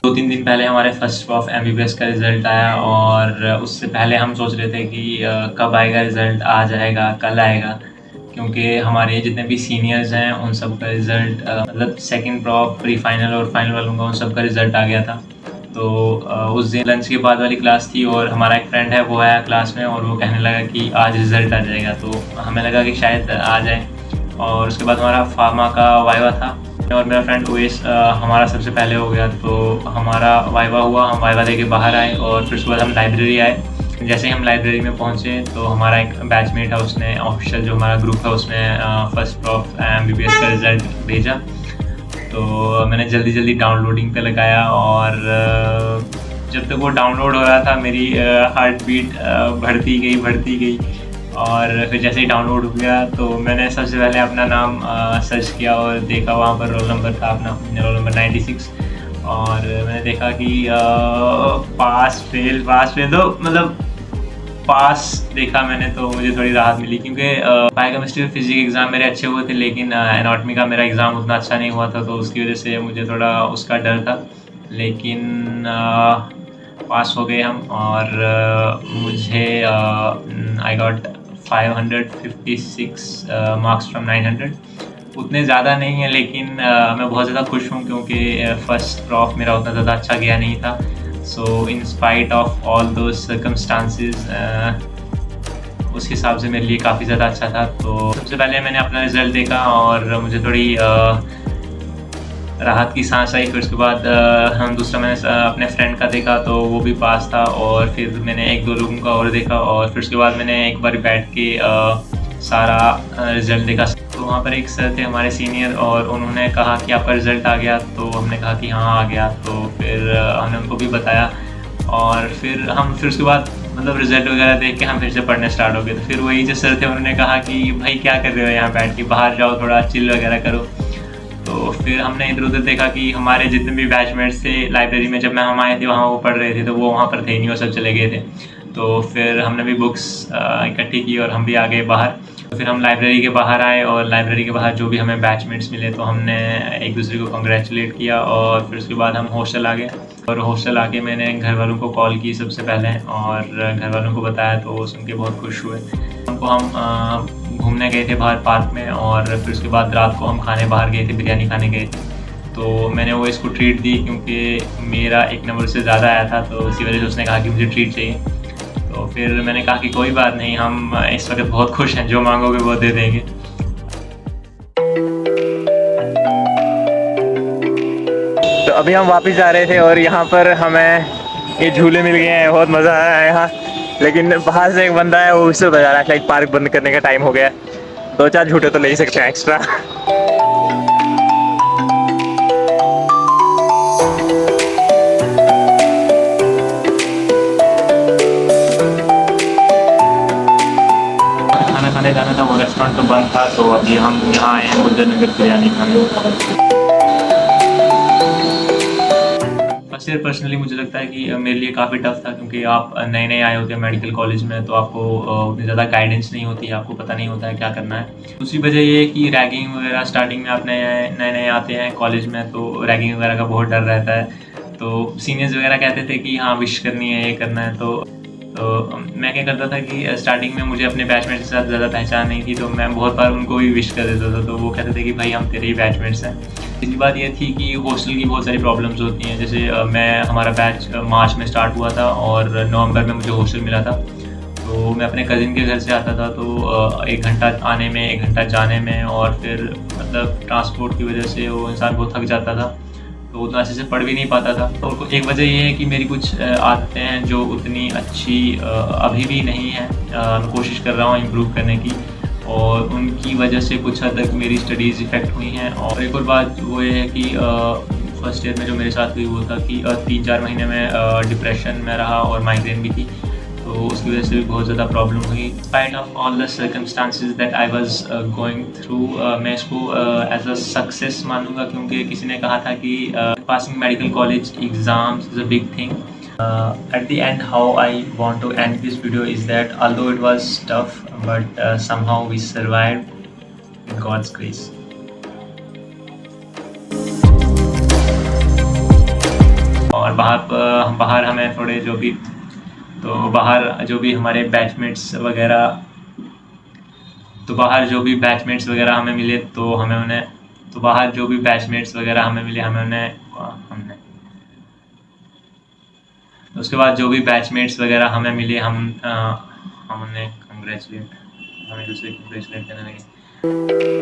2-3 दिन पहले हमारे फर्स्ट ऑफ एमबीबीएस का रिज़ल्ट आया और उससे पहले हम सोच रहे थे कि कब आएगा रिज़ल्ट, आज आएगा, कल आएगा। क्योंकि हमारे जितने भी सीनियर्स हैं उन सब का रिज़ल्ट मतलब सेकंड प्रॉफ, प्री फाइनल और फाइनल वालों का उन सब का रिज़ल्ट आ गया था। तो उस दिन लंच के बाद वाली क्लास थी और हमारा एक फ्रेंड है वो आया क्लास में और वो कहने लगा कि आज रिज़ल्ट आ जाएगा। तो हमें लगा कि शायद आ जाए और उसके बाद हमारा फार्मा का वाइवा था और मेरा फ्रेंड उवेस हमारा सबसे पहले हो गया। तो हमारा वाइवा हुआ, हम वाइवा दे के बाहर आए और फिर उसके बाद हम लाइब्रेरी आए। जैसे ही हम लाइब्रेरी में पहुँचे तो हमारा एक बैचमेट है, उसने ऑफिशियल जो हमारा ग्रुप है उसने फर्स्ट ऑफ एमबीबीएस का रिज़ल्ट भेजा। तो मैंने जल्दी डाउनलोडिंग पे लगाया और जब तक वो डाउनलोड हो रहा था मेरी हार्ट बीट बढ़ती गई और फिर जैसे ही डाउनलोड हो गया तो मैंने सबसे पहले अपना नाम सर्च किया और देखा वहाँ पर रोल नंबर था अपना, रोल नंबर 96 और मैंने देखा कि पास फेल तो मतलब पास देखा मैंने तो मुझे थोड़ी राहत मिली क्योंकि बायोकेमिस्ट्री और फिजिक्स एग्ज़ाम मेरे अच्छे हुए थे लेकिन एनाटॉमी का मेरा एग्ज़ाम उतना अच्छा नहीं हुआ था तो उसकी वजह से मुझे थोड़ा उसका डर था। लेकिन पास हो गए हम और मुझे आई गॉट 556 मार्क्स फ्रॉम 900। उतने ज़्यादा नहीं है लेकिन मैं बहुत ज़्यादा खुश हूँ क्योंकि फर्स्ट प्रॉफ मेरा उतना ज़्यादा अच्छा गया नहीं था। So in spite of all those circumstances उस हिसाब से मेरे लिए काफ़ी ज़्यादा अच्छा था। तो सबसे पहले मैंने अपना रिज़ल्ट देखा और मुझे थोड़ी राहत की सांस आई। फिर उसके बाद हम दूसरा मैंने अपने फ्रेंड का देखा तो वो भी पास था और फिर मैंने 1-2 लोगों का और देखा और फिर उसके बाद मैंने एक बार बैठ के सारा रिज़ल्ट देखा। तो वहाँ पर एक सर थे हमारे सीनियर और उन्होंने कहा कि आपका रिज़ल्ट आ गया। तो हमने कहा कि हाँ आ गया। तो फिर हमने उनको भी बताया और फिर उसके बाद मतलब रिज़ल्ट वगैरह देख के हम फिर से पढ़ने स्टार्ट हो गए। तो फिर वही जो सर थे उन्होंने कहा कि भाई क्या कर रहे हो यहाँ बैठ के, बाहर जाओ थोड़ा चिल वगैरह करो। तो फिर हमने इधर उधर देखा कि हमारे जितने भी बैचमेट्स थे लाइब्रेरी में जब हम आए थे वहाँ वो पढ़ रहे थे तो वो वहाँ पर थे नहीं, वो सब चले गए थे। तो फिर हमने भी बुक्स इकट्ठी की और हम भी आ गए बाहर। तो फिर हम लाइब्रेरी के बाहर आए और लाइब्रेरी के बाहर जो भी हमें बैचमेट्स मिले तो हमने एक दूसरे को कंग्रेचुलेट किया और फिर उसके बाद हम हॉस्टल आ गए। और हॉस्टल आके मैंने घर वालों को कॉल की सबसे पहले और घर वालों को बताया तो वो सुन के बहुत खुश हुए। उनको हम घूमने गए थे बाहर पार्क में और फिर उसके बाद रात को हम खाने बाहर गए थे, बिरयानी खाने गए थे। तो मैंने वो इसको ट्रीट दी क्योंकि मेरा 1 नंबर से ज़्यादा आया था तो इसी वजह से उसने कहा कि मुझे ट्रीट चाहिए। तो फिर मैंने कहा कि कोई बात नहीं, हम इस वक्त बहुत खुश हैं, जो मांगोगे वो दे देंगे। तो अभी हम वापस जा रहे थे और यहाँ पर हमें ये झूले मिल गए हैं, बहुत मज़ा आया है यहाँ। लेकिन बाहर से एक बंदा है वो उससे बता रहा है शायद पार्क बंद करने का टाइम हो गया। 2-4 झूठे तो ले ही सकते हैं एक्स्ट्रा। खाना खाने जाना था, वो रेस्टोरेंट तो बंद था तो अभी हम यहाँ आए हैं गुजर नगर बिरयानी खाने। फर्स्ट ईयर पर्सनली मुझे लगता है कि मेरे लिए काफ़ी टफ था क्योंकि आप नए आए होते हैं मेडिकल कॉलेज में तो आपको उतनी ज़्यादा गाइडेंस नहीं होती है, आपको पता नहीं होता है क्या करना है। दूसरी वजह ये है कि रैगिंग वगैरह स्टार्टिंग में आप नए आते हैं कॉलेज में तो रैगिंग वगैरह का बहुत डर रहता है। तो सीनियर्स वगैरह कहते थे कि हाँ विश करनी है, ये करना है। तो मैं क्या करता था कि स्टार्टिंग में मुझे अपने बैचमेट्स के साथ ज़्यादा पहचान नहीं थी तो मैं बहुत बार उनको भी विश कर देता था तो वो कहते थे कि भाई हम तेरे ही बैचमेट्स हैं। तीसरी बात ये थी कि हॉस्टल की बहुत सारी प्रॉब्लम्स होती हैं। जैसे हमारा बैच मार्च में स्टार्ट हुआ था और नवंबर में मुझे हॉस्टल मिला था। तो मैं अपने कज़िन के घर से आता था तो 1 घंटा आने में 1 घंटा जाने में और फिर मतलब ट्रांसपोर्ट की वजह से वो इंसान बहुत थक जाता था तो उतना अच्छे से पढ़ भी नहीं पाता था। तो एक वजह ये है कि मेरी कुछ आदतें हैं जो उतनी अच्छी अभी भी नहीं है। मैं कोशिश कर रहा हूँ इम्प्रूव करने की और उनकी वजह से कुछ हद तक मेरी स्टडीज़ इफ़ेक्ट हुई हैं। और एक और बात वो ये है कि फर्स्ट ईयर में जो मेरे साथ हुई वो था कि 3-4 महीने में डिप्रेशन में रहा और माइग्रेन भी थी तो उसकी वजह से भी बहुत ज़्यादा प्रॉब्लम हुई। Spite of all the circumstances that I was going through मैं इसको एज अ सक्सेस मानूंगा क्योंकि किसी ने कहा था कि passing medical college exams is a big thing. At the end, how I want to end this video is that although it was tough, but somehow we survived with God's grace. और बाहर हमें थोड़े जो भी बाहर जो भी हमारे बैचमेट्स वगैरह हमें मिले तो हमें उन्हें तो बाहर जो भी बैचमेट्स वगैरह हमें मिले हमें उन्हें हमने उसके बाद जो भी बैचमेट्स वगैरह हमें मिले हम उन्हें कंग्रेचुलेट हमें दूसरे कंग्रेचुलेट करने लगे।